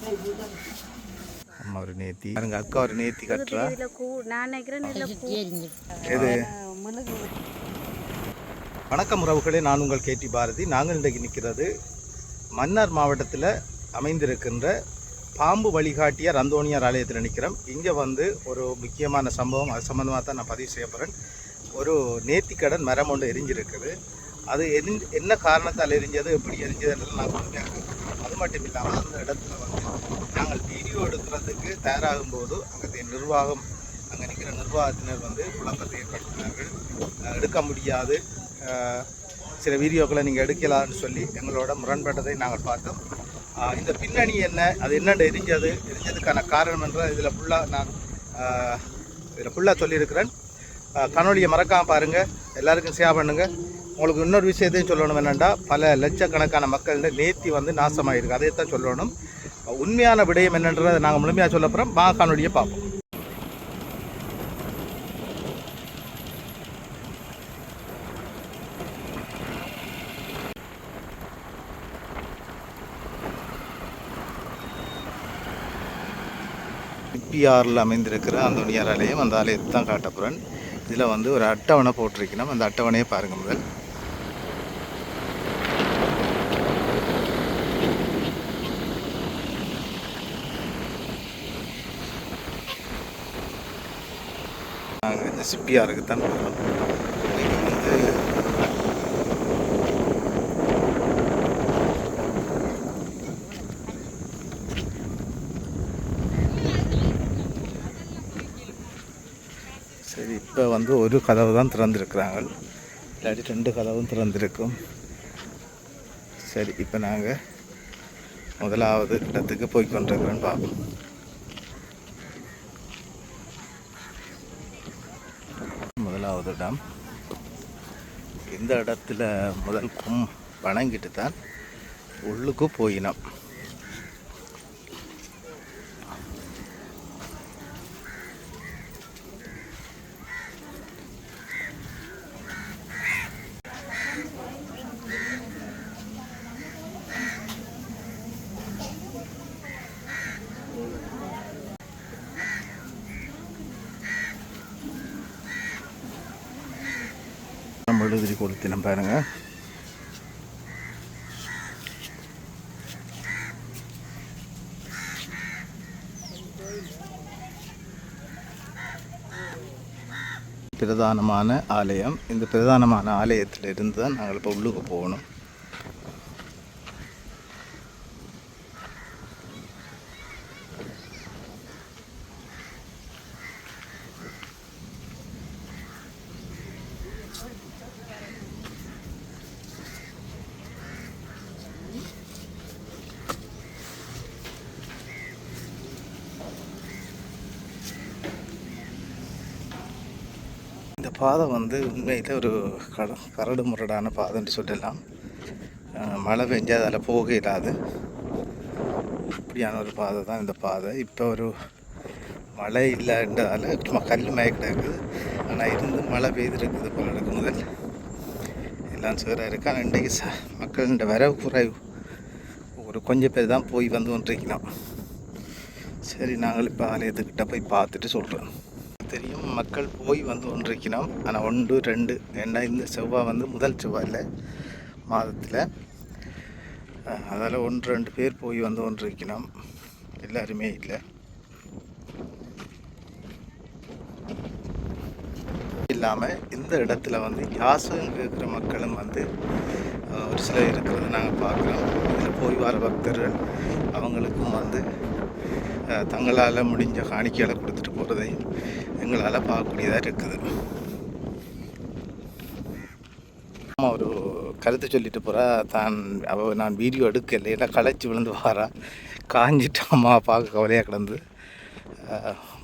அம்மா ஒரு நேத்தி பாருங்க, அக்கா ஒரு நேத்தி கட்டுறா. எது? வணக்கம் உறவுகளே, நான் உங்கள் கேடி பாரதி. நாங்கள் இன்றைக்கு நிற்கிறது மன்னார் மாவட்டத்தில் அமைந்திருக்கின்ற பாம்பு வழிகாட்டியார் அந்தோணியார் ஆலயத்தில் நிற்கிறோம். இங்கே வந்து ஒரு முக்கியமான சம்பவம், அது சம்மந்தமாக தான் நான் பதிவு செய்ய போகிறேன். ஒரு நேர்த்திக்கடன் மரம் ஒன்று எரிஞ்சிருக்குது. அது என்ன காரணத்தால் எரிஞ்சது, எப்படி எரிஞ்சதுன்னு நான் சொல்லுவேன். அது மட்டும் இல்லாமல் அந்த இடத்துல வந்து நாங்கள் வீடியோ எடுக்கிறதுக்கு தயாராகும் போது அங்கே நிர்வாகம், அங்கே நிற்கிற நிர்வாகத்தினர் வந்து குழப்பத்தை ஏற்படுத்தினார்கள். எடுக்க முடியாது, சில வீடியோக்களை நீங்கள் எடுக்கலான்னு சொல்லி எங்களோட முரண்பட்டதை நாங்கள் பார்த்தோம். இந்த பின்னணி என்ன, அது என்னென்று எரிஞ்சதுக்கான காரணம் என்ற இதில் ஃபுல்லாக சொல்லியிருக்கிறேன். காணொலியை மறக்காமல் பாருங்கள், எல்லாருக்கும் ஷேர் பண்ணுங்கள். உங்களுக்கு இன்னொரு விஷயத்தையும் சொல்லணும் என்னென்னா, பல லட்சக்கணக்கான மக்கள்கிட்ட நேர்த்தி வந்து நாசமாகிருக்கு. அதை தான் சொல்லணும். உண்மையான விடயம் என்னன்றதை நாங்கள் முழுமையாக சொல்ல போகிறோம். காணொலியை பார்ப்போம். பிஆரில் அமைந்திருக்கிற அந்தோணியார் ஆலயம், அந்த ஆலயத்தை தான் காட்ட போகிறேன். இதில் வந்து ஒரு அட்டவணை போட்டிருக்கணும். அந்த அட்டவணையை பாருங்கள் முதல். நாங்கள் இந்த சிப்பியாருக்கு தான் போகிறோம். இன்றைக்கி வந்து சரி, இப்போ வந்து ஒரு கதவு தான் திறந்துருக்குறாங்க, இல்லாட்டி 2 கதவும் திறந்துருக்கும். சரி, இப்போ நாங்கள் முதலாவது இடத்துக்கு போய் கொண்டிருக்கிறோன்னு பார்ப்போம். முதலாவது இடம் இந்த இடத்துல முதல் வணங்கிட்டு தான் உள்ளுக்கு போயினோம். எழுதி கொடுத்தினம் பாருங்க. பிரதானமான ஆலயம். இந்த பிரதானமான ஆலயத்தில் இருந்து தான் நாங்கள் இப்போ உள்ளுக்கு போகணும். இந்த பாதை வந்து உண்மையில் ஒரு கரடு முரடான பாதைன்னு சொல்லலாம். மழை பெஞ்சால் அதில் போக இல்லாது இப்படியான ஒரு பாதை தான் இந்த பாதை. இப்போ ஒரு மழை இல்லைன்றதால கல் மயக்க இருக்குது. ஆனால் இருந்து மழை பெய்திருக்குது போல இருக்கு. முதல் எல்லாம் சேராக இருக்கு. ஆனால் இன்றைக்கு மக்கள் வரவு குறைவு, ஒரு கொஞ்சம் பேர் தான் போய் வந்து கொண்டிருக்கணும். சரி, நாங்கள் இப்போ ஆலயத்துக்கிட்ட போய் பார்த்துட்டு சொல்கிறோம். தெரியும், மக்கள் போய் வந்து கொண்டிருக்கணும். ஆனால் 1, 2 ஏன்னா இந்த செவ்வாய் வந்து முதல் செவ்வாயில் மாதத்தில், அதால் 1, 2 பேர் போய் வந்து கொண்டிருக்கணும். எல்லாருமே இல்லை. இல்லாமல் இந்த இடத்துல வந்து யாசகம் கேட்குற மக்களும் வந்து ஒரு சிலர் இருக்கிறத நாங்கள் பார்க்குறோம். இதில் போய் வர பக்தர்கள் அவங்களுக்கும் வந்து தங்களால் முடிஞ்ச காணிக்கைகளை கொடுத்துட்டு போகிறதையும் எங்களால் பார்க்கக்கூடியதாக இருக்குது. அம்மா ஒரு கருத்தை சொல்லிட்டு போகிறா. நான் வீடியோ எடுக்கலை, ஏன்னா களைச்சி விழுந்து வாரா, காஞ்சிட்டு அம்மா பார்க்க கவலையாக கிடந்து.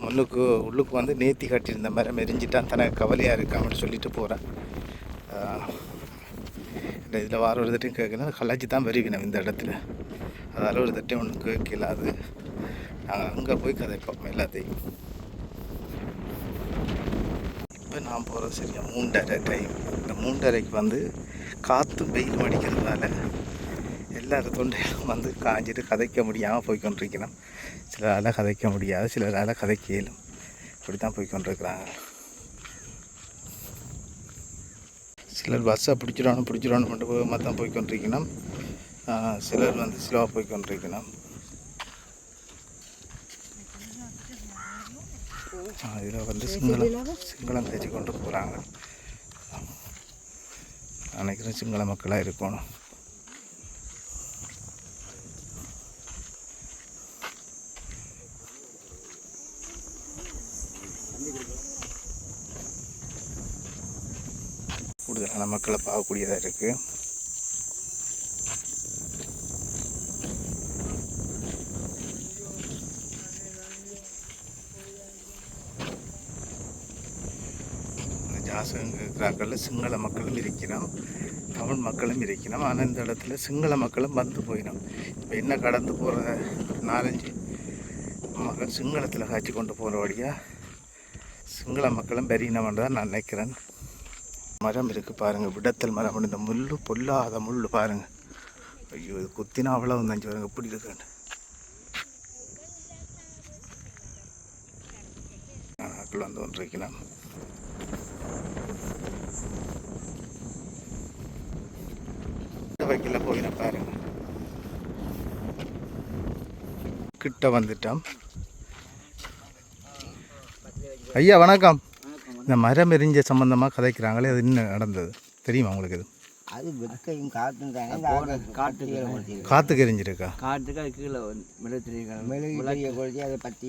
உள்ளுக்கு வந்து நேர்த்தி கட்டியிருந்த மாதிரி மெரிஞ்சிட்டான், தனக்கு கவலையாக இருக்காமன்னு சொல்லிட்டு போகிறேன். இதில் வார ஒரு தட்டையும் கேட்கணும், களைச்சி தான் வருவினோம் இந்த இடத்துல. அதால் ஒரு தட்டையும் ஒன்றும் கேட்கல. அது நாங்கள் அங்கே போய் கதைப்போம் எல்லாத்தையும். இப்போ நான் போகிறது சரியா 3:30 டைம். இந்த 3:30க்கு வந்து காற்று வெயில் அடிக்கிறதுனால எல்லாரும் தொண்டையிலும் வந்து காஞ்சிட்டு கதைக்க முடியாமல் போய்கொண்டிருக்கணும். சிலரால் கதைக்க முடியாது, சிலரால் கதைக்க இயலும். இப்படி தான் போய்கொண்டிருக்கிறாங்க. சிலர் பஸ்ஸை பிடிச்சிடணும் மட்டும் வேகமாக தான் போய்கொண்டிருக்கணும். சிலர் வந்து ஸ்லோவாக போய்கொண்டிருக்கணும். இதில் வந்து சிங்களம் பேச்சு கொண்டு போகிறாங்க. நினைக்கிறேன் சிங்கள மக்களாக இருக்கணும். கூடுதலான மக்களை பார்க்கக்கூடியதாக இருக்குது. ஜாசங்க இருக்கிறாக்களில் சிங்கள மக்களும் இருக்கிறோம், தமிழ் மக்களும் இருக்கிறோம். ஆனால் இந்த இடத்துல சிங்கள மக்களும் வந்து போயிடும். இப்போ என்ன கடந்து போகிற 4-5 மக்கள் சிங்களத்தில் காய்ச்சி கொண்டு போகிற வழியாக சிங்கள மக்களும் பெரியனவன்றதான் நான் நினைக்கிறேன். மரம் இருக்குது பாருங்கள், விடத்தல் மரம். இந்த முள் பொல்லாத முள் பாருங்கள். ஐயோ, இது குத்தினா அவ்வளோ வந்து பாருங்க எப்படி இருக்குன்னு. ஆக்கள் வந்து ஒன்றிருக்கலாம். வைக்கல போயின பாருங்க, கிட்ட வந்துட்டோம். ஐயா வணக்கம். இந்த மரம் எரிஞ்ச சம்பந்தமாக கதைக்கிறாங்களே, அது என்ன நடந்தது தெரியுமா உங்களுக்கு? இது அது வெக்கையும் காற்றுக்கு எரிஞ்சிருக்கா? காற்றுக்கு அது கீழே மெழுகு அதை பற்றி.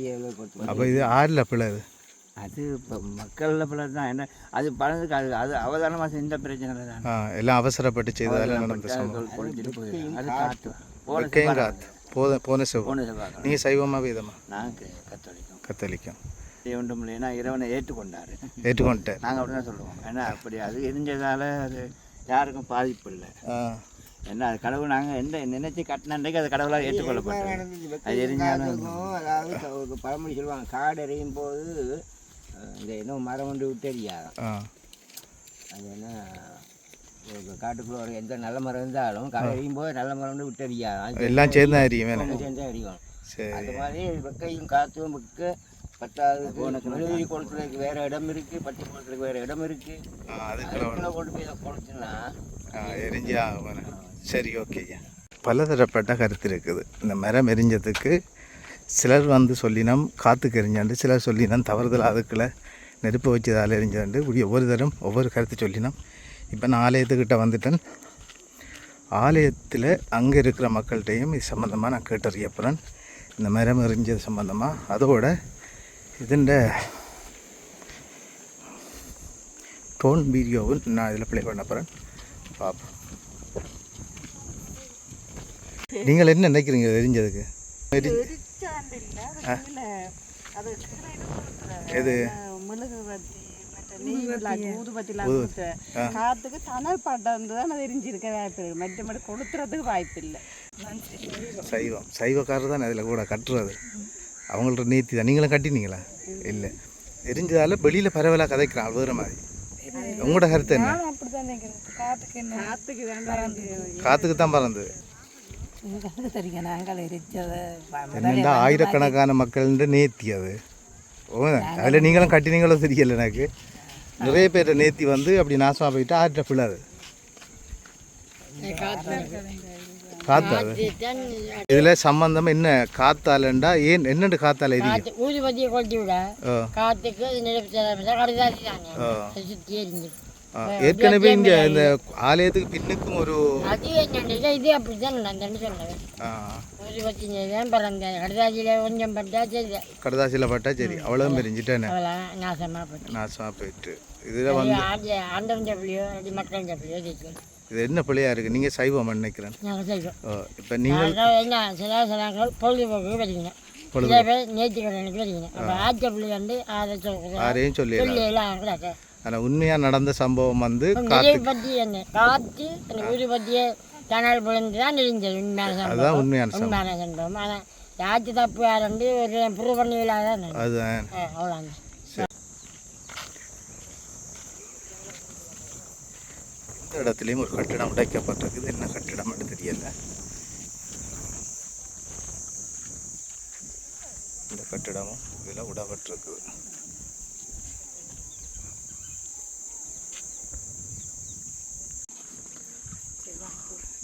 அப்போ இது ஆறில் பிள்ளை? அது இப்போ மக்களில் பிள்ளை தான். என்ன அது பழதுக்கு அது அது அவதானமாக இந்த பிரச்சனை தான். எல்லாம் அவசரப்பட்டு செய்ததால் நடந்த சம்பவம். அது காற்று போன செவ்வாய். நீங்கள் சைவமா வேதமா? நாங்கள் கத்தோலிக்கம். ஒன்றும் இல்லை, ஏன்னா இறைவனை ஏற்றுக்கொண்டார். நாங்கள் அப்படி தான் சொல்லுவோம். ஏன்னா அப்படி அது எரிஞ்சதால் அது யாருக்கும் பாதிப்பு இல்லை. ஏன்னா அது கடவுள் நாங்கள் எந்த நினைச்சு கட்டினன்றைக்கு அது கடவுளாக ஏற்றுக்கொள்ளப்பட்டது. அது எரிஞ்சாலும் அதாவது பழமொழி சொல்லுவாங்க, காடு எறியும் போது இந்த இன்னும் மரம் ஒன்று விட்டு எரியாதான். அது என்ன காட்டுக்குள்ள ஒரு எந்த நல்ல மரம் இருந்தாலும் காடு எறியும் போது நல்ல மரம் வந்து விட்டு எரியாதான். எல்லாம் சேர்ந்து எரியும். அது மாதிரி வெக்கையும் காற்றும் வெக்க பத்தாவது மெழுகுதிரி குளத்துக்கு வேறு இடம் இருக்குது, பட்டி குளத்துக்கு வேறு இடம் இருக்குது. அதுக்குள்ள கொண்டு போய் இதை குளத்துனா எரிஞ்சா. சரி, ஓகேயா. பலதரப்பட்ட கருத்து இருக்குது. இந்த மரம் எரிஞ்சதுக்கு சிலர் வந்து சொல்லினோம் காற்றுக்கு எரிஞ்சாண்டு, சிலர் சொல்லினோம் தவறுதல் அதுக்குள்ள நெருப்பு வச்சதால் எரிஞ்சாண்டு. ஒவ்வொரு தரம் ஒவ்வொரு கருத்து சொல்லினோம். இப்போ நான் ஆலயத்துக்கிட்ட வந்துட்டேன். ஆலயத்தில் அங்கே இருக்கிற மக்கள்கிட்டையும் இது சம்மந்தமாக நான் கேட்டறியப்புறேன், இந்த மரம் எரிஞ்சது சம்மந்தமாக. அதோட இதுண்ட டோன் வீடியோவும் நான் இதில் ப்ளே பண்ண போகிறேன், பார்ப்போம். நீங்கள் என்ன நினைக்கிறீங்க எரிஞ்சதுக்கு? எது காத்துக்கு தணல் பட்டம் தான் எரிஞ்சிருக்க வாய்ப்பு இருக்கு, மற்றபடி கொளுத்துறதுக்கு வாய்ப்பு இல்லை. சைவக்காரர் தான் அதில் கூட கட்டுறது. அவங்கள்ட்ட நீத்தி தான். நீங்களும் கட்டினீங்களா? இல்லை, எரிஞ்சதால் வெளியில் பரவலாக கதைக்கிறான் வேறு மாதிரி. உங்களோட கருத்து என்ன? காற்றுக்கு தான் பறந்தது. என்னென்னா ஆயிரக்கணக்கான மக்கள் நேர்த்தி அது. அதில் நீங்களும் கட்டினீங்களோ தெரியல எனக்கு. நிறைய பேர் நேர்த்தி வந்து அப்படி நாசமாக போயிட்டு ஆற்ற பிள்ளாது காத்தாது. இதுல சம்பந்தம் என்ன? காத்தாலண்டா ஏன் என்னண்டு காத்தால எரியும்? ஊதுபத்தியை கொளுத்தி விட காத்துக்கு ஏற்கனவே இங்க இந்த ஆலயத்துக்கு பின்னுக்கும் ஒரு இது அப்படிதான் நான் சொன்னேன். ஊதுபத்தி பறந்த கடதாசியில கொஞ்சம் பட்டா சரி, கடதாசியில பட்டா சரி, அவ்வளவு எரிஞ்சிட்டேன், நாசமா போயிட்டு. இதுல வந்து ஆண்டவன் சப்பலியோ மக்கள் சப்பலியோ ஜெயிக்கும். இது என்ன பிள்ளையா இருக்கு? நீங்க சைவம் நினைக்கிறேன். இப்போ நீங்கள் சில பொழுதுபோக்கு வரைங்க, சில பேர் நேர்த்திக்கடனுக்கு வரைங்க. அப்போ ஆச்ச பிள்ளை வந்து யாரையும் சொல்லி. ஆனால் உண்மையாக நடந்த சம்பவம் வந்து பற்றி என்ன காற்று அந்த ஊரு பற்றிய தணல் விழுந்து தான் நெறிஞ்சது. உண்மையான சம்பவம். ஆனால் யாச்சு தப்பு யாருண்டு ஒரு ப்ரூவ் பண்ணி இல்லாதான் அதுதான். அவ்வளோ இடத்துலையும் ஒரு கட்டிடம் உடைக்கப்பட்டிருக்குது. என்ன கட்டிடம் தெரியல. இந்த கட்டிடமும் இதில் விடப்பட்டிருக்குது.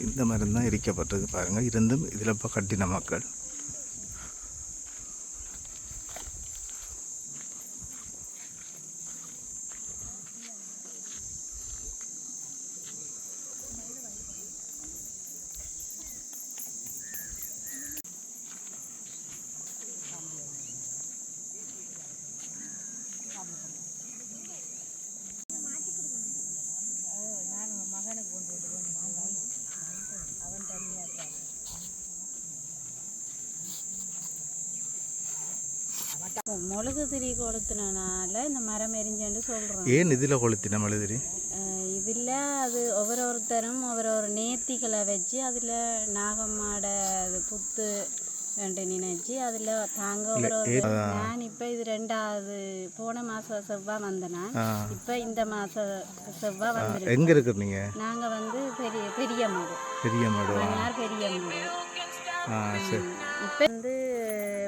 இந்த மரம் தான் எரிக்கப்பட்டிருக்கு பாருங்கள். இருந்தும் இதில் இப்போ கட்டின மக்கள். மிளகு திரி கொளுத்துனால இந்த மரம் எரிஞ்சேன்னு சொல்கிறோம். ஏன் இதில் கொளுத்தின மெழுகுதிரி? இதில் அது ஒவ்வொருத்தரும் ஒவ்வொரு நேர்த்திகளை வச்சு அதில் நாகம்மாட அது புத்து ரெண்டு நினைச்சு அதில் தாங்க ஒவ்வொரு. நான் இப்போ இது 2வது போன மாதம் செவ்வாய் வந்தேன்னா இப்போ இந்த மாதம் செவ்வாய் வந்துருக்கு. எங்கே இருக்குது நீங்கள்? நாங்கள் வந்து பெரிய மாடு பெரிய மாடு. பெரிய மாடு. சரி. இப்போ வந்து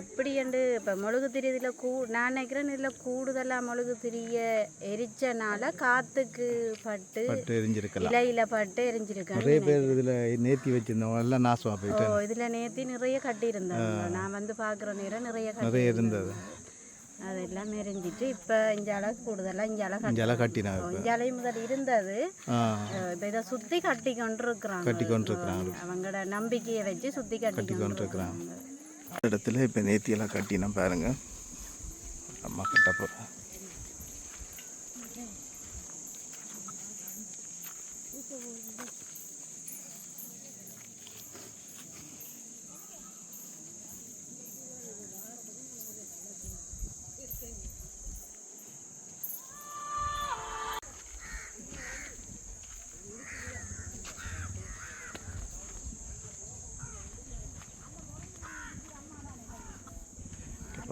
எப்படி இப்போ மெழுகு திரி இதில் நான் நினைக்கிறேன் இதில் கூடுதலாக மெழுகு திரியை எரிச்சனால காற்றுக்கு பட்டு எரிஞ்சிருக்கலாம், இலையில பட்டு எரிஞ்சிருக்கேன். நிறைய பேர் இதில் நேர்த்தி வச்சுருந்தவங்க எல்லாம் நாசமாக போயிட்டு. இதில் நேர்த்தி நிறைய கட்டியிருந்தாங்க. நான் வந்து பார்க்குற நேரம் நிறைய இருந்தது. அதெல்லாம் எரிஞ்சிட்டு இப்போ இஞ்சால கூடுதலாக இஞ்சால கட்டினாங்க. இஞ்சாலையும் முதல் இருந்தது. இப்போ இதை சுற்றி கட்டி கொண்டிருக்கிறாங்க. அவங்களோட நம்பிக்கையை வச்சு சுற்றி கட்டி கொண்டிருக்கிறாங்க. இடத்துல இப்போ நேர்த்தியெல்லாம் கட்டினா பாருங்க. அம்மா கட்ட போகிறேன்.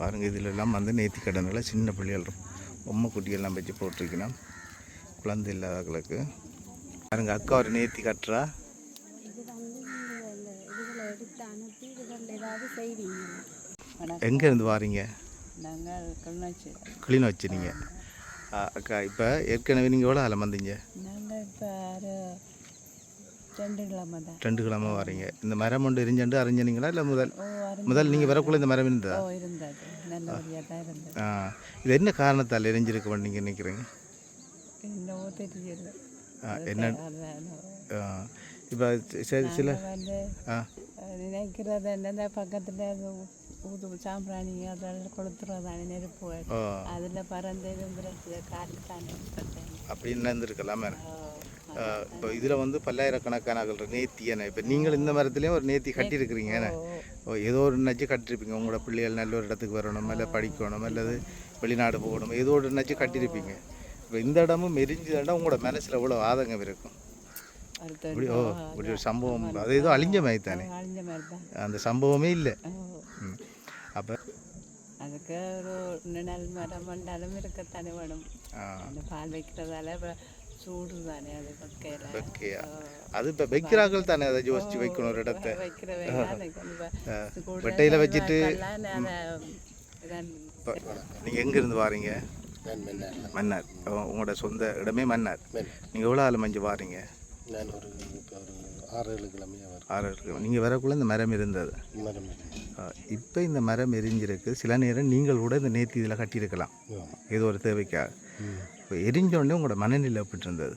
பாருங்கள், இதிலெல்லாம் வந்து நேர்த்தி கடனில் சின்ன பிள்ளைகள் பொம்மை குட்டியெல்லாம் வச்சு போட்டிருக்கணும் குழந்தை இல்லாதவர்களுக்கு. பாருங்கள், அக்கா ஒரு நேர்த்தி கட்டுறா. எங்கேருந்து வாரீங்க? கிளிநொச்சி. நீங்கள் அக்கா இப்போ ஏற்கனவே நீங்கள் எவ்வளோ காலம் வந்தீங்க? நாங்கள் 2 கிழமை வாரீங்க. இந்த மரம் ஒன்று எரிஞ்சாண்டு அறிஞ்சனீங்களா இல்லை முதல் நீங்கள் வரக்குள்ள இந்த மரம் இருந்ததா? இது என்ன காரணத்தால் எரிஞ்சிருக்க நீங்கள் நினைக்கிறீங்க? என்ன இப்போ சில நினைக்கிறது என்ன பக்கத்தில் சாம்பிராணி அதெல்லாம் கொளுத்துறதானே நெருப்பு அதில் பறந்து காற்று தானே அப்படின்னு இருந்திருக்கலாமே. இப்போ இதில் வந்து பல்லாயிரக்கணக்கான நேர்த்தியான இப்போ நீங்கள் இந்த மரத்துலேயும் ஒரு நேர்த்தி கட்டியிருக்கிறீங்க. ஏதோ ஒரு நச்சு கட்டியிருப்பீங்க. உங்களோட பிள்ளைகள் நல்ல ஒரு இடத்துக்கு வரணும், இல்லை படிக்கணும், அல்லது வெளிநாடு போகணும், ஏதோ ஒரு நச்சு கட்டியிருப்பீங்க. இப்போ இந்த இடமும் மெரிஞ்சதுன்னா உங்களோட மனசில் எவ்வளோ ஆதங்கம் இருக்கும். இப்படி இப்படி ஒரு சம்பவம் அது ஏதோ அழிஞ்ச மாதிரி தானே, அந்த சம்பவமே இல்லை. அப்போ அதுக்கு ஒரு நிழல் மரம் வந்தாலும் இருக்கத்தானே வேணும். அந்த பால் வைக்கிறதால சூடு தானே அது வைக்கையா. அது இப்போ வைக்கிறார்கள் தானே, அதை யோசிச்சு வைக்கணும் ஒரு இடத்த. வெட்டையில் வச்சுட்டு. நீங்கள் எங்கேருந்து வாரீங்க? மன்னார். உங்களோட சொந்த இடமே மன்னார். நீங்கள் எவ்வளோ ஆள் மஞ்சள் வாரீங்க? நான் ஒரு 6-7 கிழமையாக 6 கிழமை. நீங்கள் வரக்குள்ளே இந்த மரம் இருந்தது. இப்போ இந்த மரம் எரிஞ்சிருக்கு. சில நேரம் நீங்கள் கூட இந்த நேர்த்தி இதில் கட்டியிருக்கலாம் ஏதோ ஒரு தேவைக்காக. இப்போ எரிஞ்சோடனே உங்களோட மனநிலை எப்படி இருந்தது?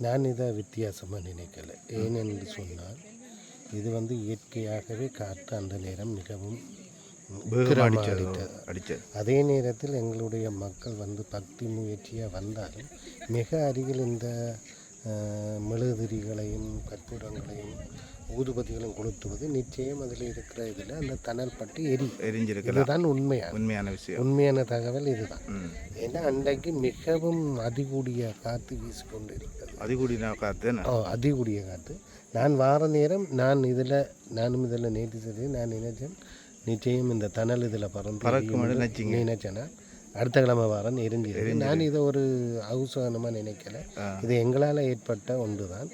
நான் இதை வித்தியாசமாக நினைக்கலை. ஏனென்று சொன்னால் இது வந்து இயற்கையாகவே காற்று அந்த நேரம் மிகவும் அடித்தது. அதே நேரத்தில் எங்களுடைய மக்கள் வந்து பக்தி முயற்சியாக வந்தாலும் மிக அருகில் இந்த மெழுகுதிரிகளையும் கற்பூரங்களையும் ஊதுபதிகளும் கொளுத்துவது நிச்சயம் அதில் இருக்கிற இதில் அந்த தணல் பட்டு எரிஞ்சிருக்கு. இதுதான் உண்மையான விஷயம், உண்மையான தகவல் இதுதான். ஏன்னா அன்றைக்கு மிகவும் அதிகூடிய காற்று வீசிக்கொண்டு இருக்கிறது. அதிகூடிய காற்று. நான் வார நேரம் நானும் இதில் நேற்று சரி நான் நினைச்சேன் நிச்சயம் இந்த தணல் இதில் பறந்து நினைச்சேன்னா அடுத்த கிழமை வாரம் எரிஞ்சிருக்கு. நான் இதை ஒரு அவசரமாக நினைக்கல. இது எங்களால் ஏற்பட்ட ஒன்று தான்.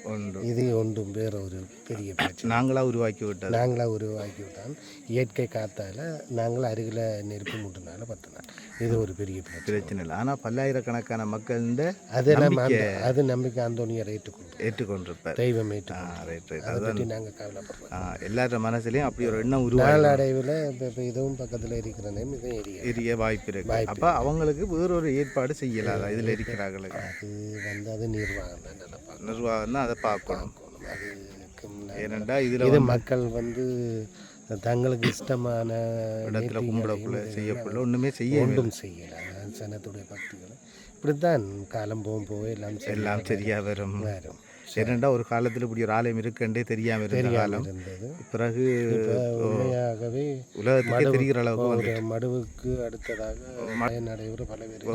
இது ஒன்றும் வேற ஒரு பெரிய பிரச்சனை. நாங்களாக உருவாக்கி விட்டான். இயற்கை காத்தால் நாங்கள் அருகில் நெருப்பு மூட்டினால பற்றினான். இது ஒரு பெரிய பிரச்சனை இல்லை. ஆனால் பல்லாயிரக்கணக்கான மக்கள் அது நம்பிக்கை அந்தோனியார் ஏற்றுக்கொண்டிருப்பார். தெய்வம் அதை பற்றி நாங்கள் கவலைப்படுறோம். எல்லார மனசுலையும் அப்படி ஒரு எண்ணம் நாளடைவில் இப்போ இதுவும் பக்கத்தில் இருக்கிறதையும் இதுவும் எரிய வாய்ப்பு இருக்கு. அப்போ அவங்களுக்கு வேறொரு ஏற்பாடு செய்யலாதா இதில் இருக்கிறார்களுக்கு? அது அது நிர்வாகம் தான் அதை பார்க்கணும். ஏனெண்டா இதில் இது மக்கள் தங்களுக்கு இஷ்டமான இடத்துல கும்பிடக்குள்ள செய்யக்குள்ள ஒன்றுமே ஒன்றும் செய்யலை. சனத்துடைய பக்திகளை இப்படித்தான் காலம் போக எல்லாம் சரியாக வரும். ஏனெண்டா ஒரு காலத்தில் இப்படி ஒரு ஆலயம் இருக்குன்றே தெரியாமல் இருந்த காலம் பிறகு உண்மையாகவே உலகத்துக்கு தெரிகிற அளவுக்கு மடுவுக்கு அடுத்ததாக நடைபெற பல பேர்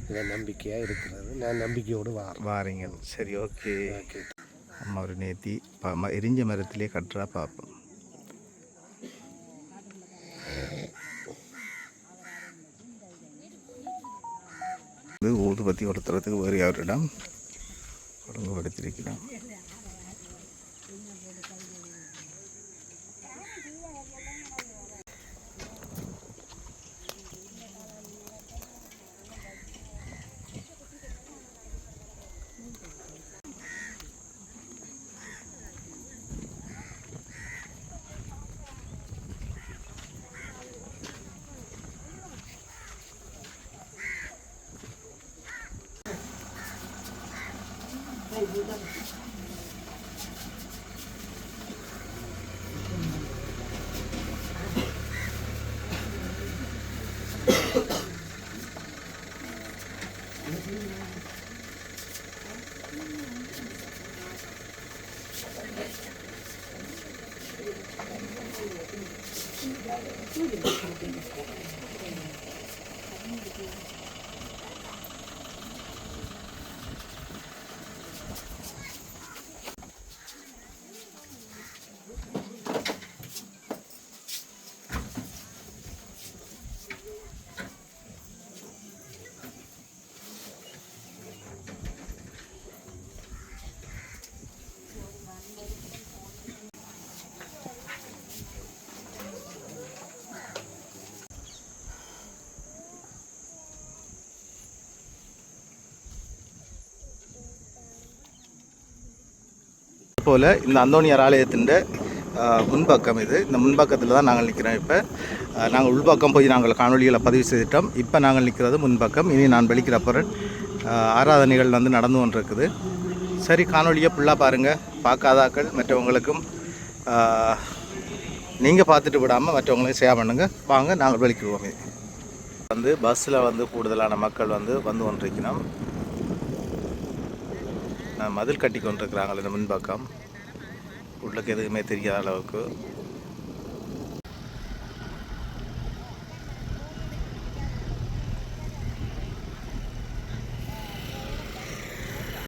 இதை நம்பிக்கையாக இருக்கிறது. நான் நம்பிக்கையோடு வாரீங்க. சரி, ஓகே. அம்மா ஒரு நேர்த்தி எரிஞ்ச மரத்திலே கட்டுறா பார்ப்போம். ஊதுபத்தி ஒருத்தரத்துக்கு வேறு யாரிடம் ஒழுங்குபடுத்தியிருக்கிறோம். போல் இந்த அந்தோனியார் ஆலயத்தின் முன்பக்கம் இது. இந்த முன்பக்கத்தில் தான் நாங்கள் நிற்கிறோம். இப்போ நாங்கள் உள்பக்கம் போய் நாங்கள் காணொலிகளை பதிவு செய்துட்டோம். இப்போ நாங்கள் நிற்கிறது முன்பக்கம். இனி நான் வெளிக்கிற அப்புறம் ஆராதனைகள் நடந்து கொண்டிருக்குது. சரி, காணொலியை ஃபுல்லாக பாருங்கள். பார்க்காதாக்கள் மற்றவங்களுக்கும் நீங்கள் பார்த்துட்டு விடாமல் மற்றவங்களையும் ஷேர் பண்ணுங்கள். வாங்க நாங்கள் வெளிக்கிடுவோம். பஸ்ஸில் கூடுதலான மக்கள் வந்து கொண்டிருக்கணும். மதில் கட்டி கொண்டிருக்கிறாங்க இந்த முன்பக்கம். உள்ளுக்கு எதுவுமே தெரியாத அளவுக்கு